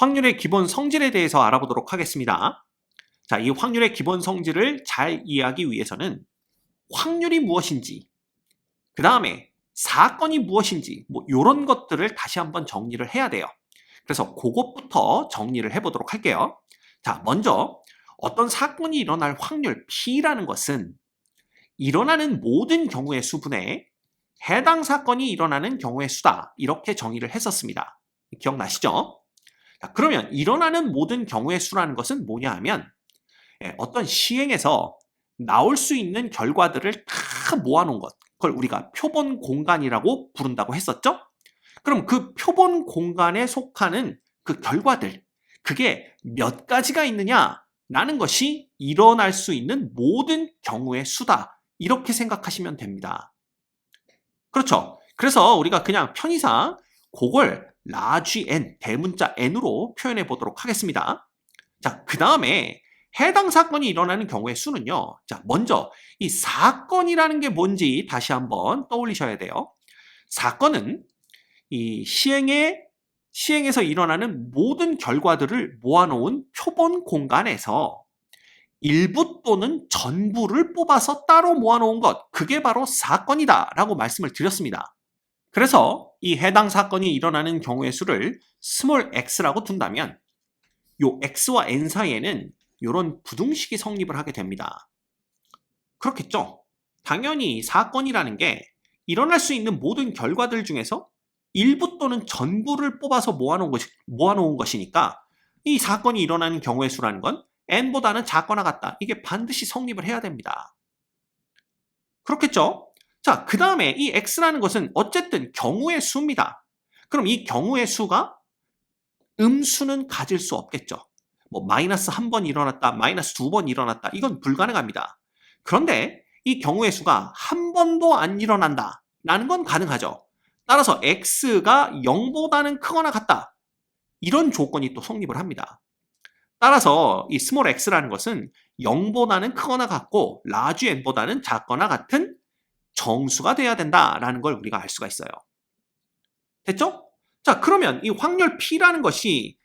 확률의 기본 성질에 대해서 알아보도록 하겠습니다. 자, 이 확률의 기본 성질을 잘 이해하기 위해서는 확률이 무엇인지, 그 다음에 사건이 무엇인지, 이런 것들을 다시 한번 정리를 해야 돼요. 그래서 그것부터 정리를 해보도록 할게요. 자, 먼저 어떤 사건이 일어날 확률 P라는 것은 일어나는 모든 경우의 수분에 해당 사건이 일어나는 경우의 수다, 이렇게 정의를 했었습니다. 기억나시죠? 자, 그러면 일어나는 모든 경우의 수라는 것은 뭐냐 하면 어떤 시행에서 나올 수 있는 결과들을 다 모아놓은 것, 그걸 우리가 표본 공간이라고 부른다고 했었죠? 그럼 그 표본 공간에 속하는 그 결과들, 그게 몇 가지가 있느냐라는 것이 일어날 수 있는 모든 경우의 수다, 이렇게 생각하시면 됩니다. 그렇죠? 그래서 우리가 그냥 편의상 그걸 라지 N, 대문자 N으로 표현해 보도록 하겠습니다. 자, 그 다음에 해당 사건이 일어나는 경우의 수는요. 자, 먼저 이 사건이라는 게 뭔지 다시 한번 떠올리셔야 돼요. 사건은 이 시행에서 일어나는 모든 결과들을 모아놓은 표본 공간에서 일부 또는 전부를 뽑아서 따로 모아놓은 것, 그게 바로 사건이다 라고 말씀을 드렸습니다. 그래서 이 해당 사건이 일어나는 경우의 수를 스몰 x라고 둔다면 요 x와 n 사이에는 이런 부등식이 성립을 하게 됩니다. 그렇겠죠? 당연히 사건이라는 게 일어날 수 있는 모든 결과들 중에서 일부 또는 전부를 뽑아서 모아놓은 것이니까 이 사건이 일어나는 경우의 수라는 건 n보다는 작거나 같다. 이게 반드시 성립을 해야 됩니다. 그렇겠죠? 자, 그 다음에 이 x라는 것은 어쨌든 경우의 수입니다. 그럼 이 경우의 수가 음수는 가질 수 없겠죠. 마이너스 한 번 일어났다, 마이너스 두 번 일어났다, 이건 불가능합니다. 그런데 이 경우의 수가 한 번도 안 일어난다 라는 건 가능하죠. 따라서 x가 0보다는 크거나 같다, 이런 조건이 또 성립을 합니다. 따라서 이 스몰 x라는 것은 0보다는 크거나 같고 라지 n보다는 작거나 같은 정수가 돼야 된다라는 걸 우리가 알 수가 있어요. 됐죠? 자, 그러면 이 확률 P라는 것이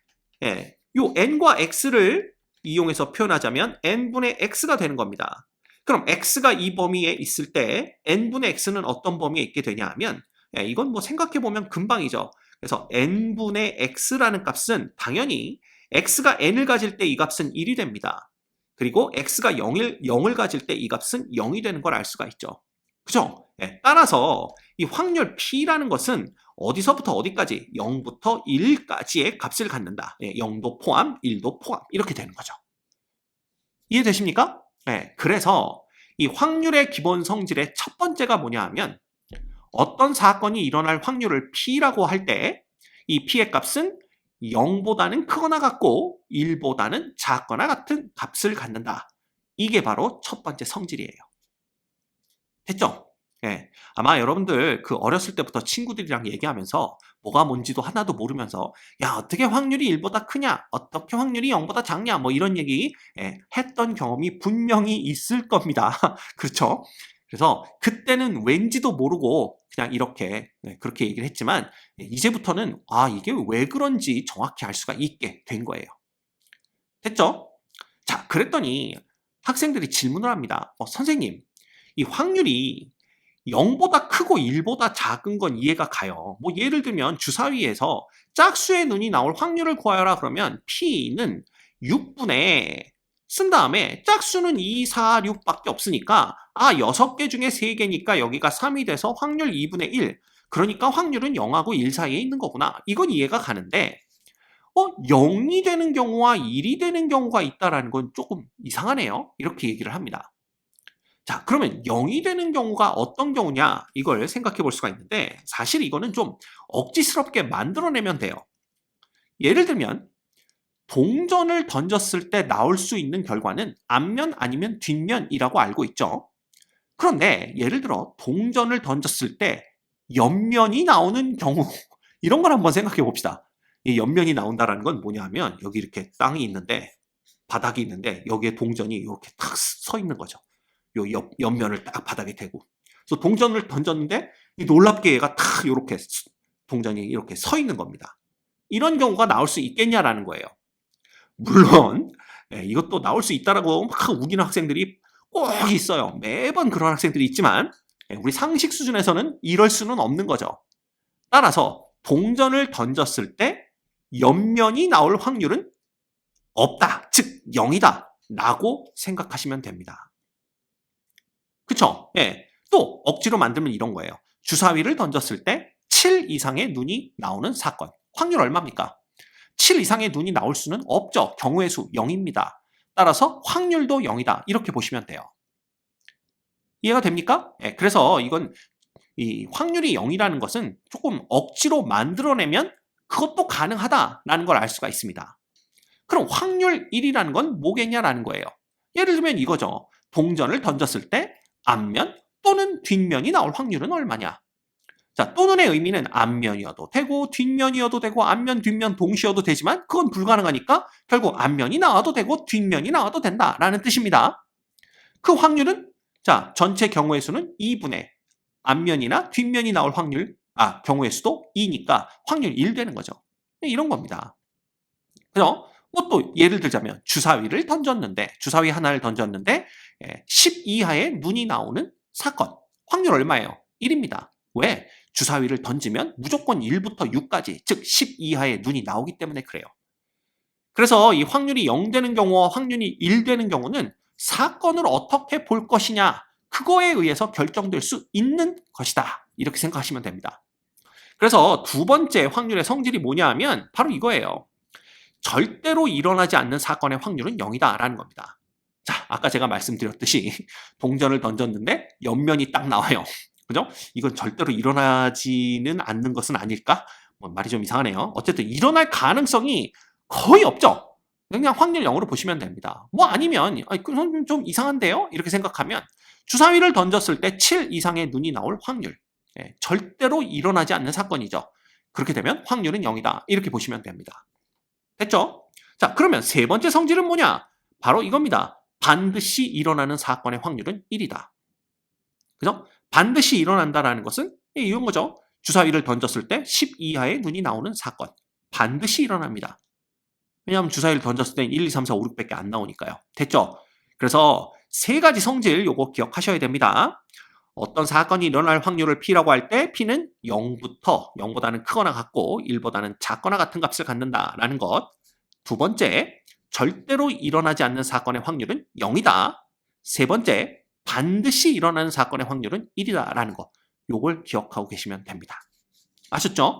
요 n과 x를 이용해서 표현하자면 n분의 x가 되는 겁니다. 그럼 x가 이 범위에 있을 때 n분의 x는 어떤 범위에 있게 되냐 하면 이건 생각해보면 금방이죠. 그래서 n분의 x라는 값은 당연히 x가 n을 가질 때 이 값은 1이 됩니다. 그리고 x가 0을 가질 때 이 값은 0이 되는 걸 알 수가 있죠. 그죠? 따라서 이 확률 P라는 것은 어디서부터 어디까지 0부터 1까지의 값을 갖는다. 0도 포함, 1도 포함, 이렇게 되는 거죠. 이해되십니까? 그래서 이 확률의 기본 성질의 첫 번째가 뭐냐 하면 어떤 사건이 일어날 확률을 P라고 할 때 이 P의 값은 0보다는 크거나 같고 1보다는 작거나 같은 값을 갖는다. 이게 바로 첫 번째 성질이에요. 됐죠? 아마 여러분들 그 어렸을 때부터 친구들이랑 얘기하면서 뭐가 뭔지도 하나도 모르면서 야, 어떻게 확률이 1보다 크냐? 어떻게 확률이 0보다 작냐? 이런 얘기 했던 경험이 분명히 있을 겁니다. 그렇죠? 그래서 그때는 왠지도 모르고 그냥 이렇게 그렇게 얘기를 했지만 이제부터는 이게 왜 그런지 정확히 알 수가 있게 된 거예요. 됐죠? 자, 그랬더니 학생들이 질문을 합니다. 선생님, 이 확률이 0보다 크고 1보다 작은 건 이해가 가요. 예를 들면 주사위에서 짝수의 눈이 나올 확률을 구하여라 그러면 P는 6분의 쓴 다음에 짝수는 2, 4, 6밖에 없으니까 6개 중에 3개니까 여기가 3이 돼서 확률 2분의 1. 그러니까 확률은 0하고 1 사이에 있는 거구나. 이건 이해가 가는데 0이 되는 경우와 1이 되는 경우가 있다라는 건 조금 이상하네요. 이렇게 얘기를 합니다. 자, 그러면 0이 되는 경우가 어떤 경우냐, 이걸 생각해 볼 수가 있는데 사실 이거는 좀 억지스럽게 만들어내면 돼요. 예를 들면 동전을 던졌을 때 나올 수 있는 결과는 앞면 아니면 뒷면이라고 알고 있죠. 그런데 예를 들어 동전을 던졌을 때 옆면이 나오는 경우 이런 걸 한번 생각해 봅시다. 이 옆면이 나온다는 건 뭐냐 하면 여기 이렇게 땅이 있는데 바닥이 있는데 여기에 동전이 이렇게 탁 서 있는 거죠. 요 옆면을 딱 바닥에 대고. 그래서 동전을 던졌는데 놀랍게 얘가 탁 이렇게 동전이 이렇게 서 있는 겁니다. 이런 경우가 나올 수 있겠냐라는 거예요. 물론 이것도 나올 수 있다라고 막 우기는 학생들이 꼭 있어요. 매번 그런 학생들이 있지만 우리 상식 수준에서는 이럴 수는 없는 거죠. 따라서 동전을 던졌을 때 옆면이 나올 확률은 없다, 즉 0이다 라고 생각하시면 됩니다. 그쵸? 또 억지로 만들면 이런 거예요. 주사위를 던졌을 때 7 이상의 눈이 나오는 사건. 확률 얼마입니까? 7 이상의 눈이 나올 수는 없죠. 경우의 수 0입니다. 따라서 확률도 0이다. 이렇게 보시면 돼요. 이해가 됩니까? 그래서 이건 이 확률이 0이라는 것은 조금 억지로 만들어내면 그것도 가능하다라는 걸 알 수가 있습니다. 그럼 확률 1이라는 건 뭐겠냐라는 거예요. 예를 들면 이거죠. 동전을 던졌을 때 앞면 또는 뒷면이 나올 확률은 얼마냐? 자, 또는의 의미는 앞면이어도 되고 뒷면이어도 되고 앞면, 뒷면 동시여도 되지만 그건 불가능하니까 결국 앞면이 나와도 되고 뒷면이 나와도 된다라는 뜻입니다. 그 확률은 자, 전체 경우의 수는 2분의 앞면이나 뒷면이 나올 확률, 경우의 수도 2니까 확률 1 되는 거죠. 이런 겁니다. 그래서 뭐 또 예를 들자면 주사위를 던졌는데 주사위 하나를 던졌는데 10 이하의 눈이 나오는 사건. 확률 얼마예요? 1입니다. 왜? 주사위를 던지면 무조건 1부터 6까지 즉 10 이하의 눈이 나오기 때문에 그래요. 그래서 이 확률이 0 되는 경우와 확률이 1 되는 경우는 사건을 어떻게 볼 것이냐 그거에 의해서 결정될 수 있는 것이다. 이렇게 생각하시면 됩니다. 그래서 두 번째 확률의 성질이 뭐냐 하면 바로 이거예요. 절대로 일어나지 않는 사건의 확률은 0이다 라는 겁니다. 자, 아까 제가 말씀드렸듯이 동전을 던졌는데 옆면이 딱 나와요. 그죠? 이건 절대로 일어나지는 않는 것은 아닐까? 말이 좀 이상하네요. 어쨌든 일어날 가능성이 거의 없죠. 그냥 확률 0으로 보시면 됩니다. 뭐 아니면 그건 좀 이상한데요? 이렇게 생각하면 주사위를 던졌을 때 7 이상의 눈이 나올 확률. 절대로 일어나지 않는 사건이죠. 그렇게 되면 확률은 0이다. 이렇게 보시면 됩니다. 됐죠? 자, 그러면 세 번째 성질은 뭐냐? 바로 이겁니다. 반드시 일어나는 사건의 확률은 1이다. 그죠? 반드시 일어난다라는 것은 이런 거죠. 주사위를 던졌을 때 10 이하의 눈이 나오는 사건. 반드시 일어납니다. 왜냐하면 주사위를 던졌을 때 1, 2, 3, 4, 5, 6밖에 안 나오니까요. 됐죠? 그래서 세 가지 성질 요거 기억하셔야 됩니다. 어떤 사건이 일어날 확률을 P라고 할 때 P는 0부터 0보다는 크거나 같고 1보다는 작거나 같은 값을 갖는다라는 것. 두 번째, 절대로 일어나지 않는 사건의 확률은 0이다. 세 번째, 반드시 일어나는 사건의 확률은 1이다라는 거. 요걸 기억하고 계시면 됩니다. 아셨죠?